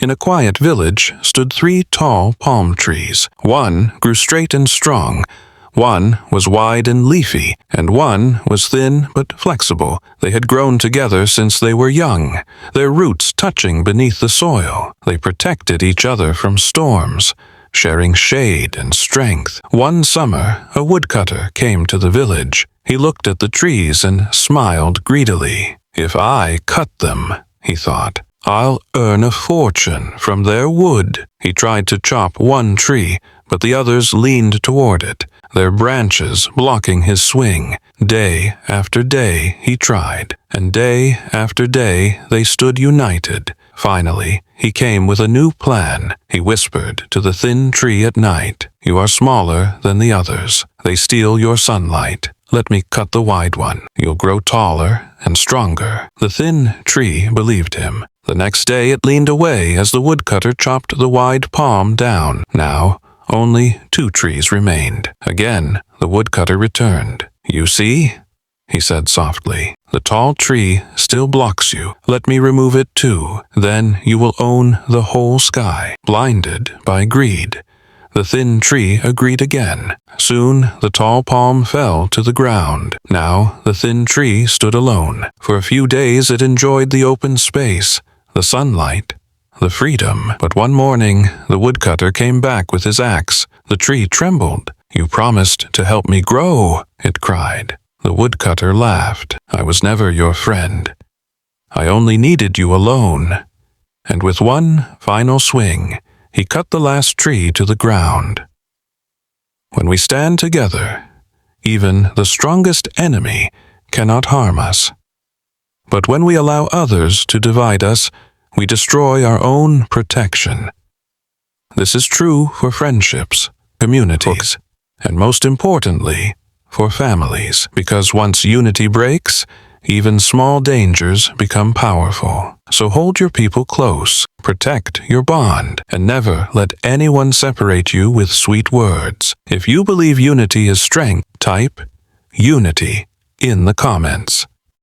In a quiet village stood 3 tall palm trees. One grew straight and strong, one was wide and leafy, and one was thin but flexible. They had grown together since they were young, their roots touching beneath the soil. They protected each other from storms, sharing shade and strength. One summer, a woodcutter came to the village. He looked at the trees and smiled greedily. "If I cut them," he thought, "I'll earn a fortune from their wood." He tried to chop one tree, but the others leaned toward it, their branches blocking his swing. Day after day he tried, and day after day they stood united. Finally, he came with a new plan. He whispered to the thin tree at night, "You are smaller than the others. They steal your sunlight. Let me cut the wide one. You'll grow taller and stronger." The thin tree believed him. The next day it leaned away as the woodcutter chopped the wide palm down. Now, only 2 trees remained. Again, the woodcutter returned. "You see?" he said softly. "The tall tree still blocks you. Let me remove it too. Then you will own the whole sky." Blinded by greed, the thin tree agreed again. Soon the tall palm fell to the ground. Now the thin tree stood alone. For a few days it enjoyed the open space, the sunlight, the freedom. But one morning the woodcutter came back with his axe. The tree trembled. "You promised to help me grow," it cried. The woodcutter laughed. "I was never your friend. I only needed you alone." And with one final swing, he cut the last tree to the ground. When we stand together, even the strongest enemy cannot harm us. But when we allow others to divide us, we destroy our own protection. This is true for friendships, communities, and most importantly, for families, because once unity breaks, even small dangers become powerful. So hold your people close, protect your bond, and never let anyone separate you with sweet words. If you believe unity is strength, type UNITY in the comments.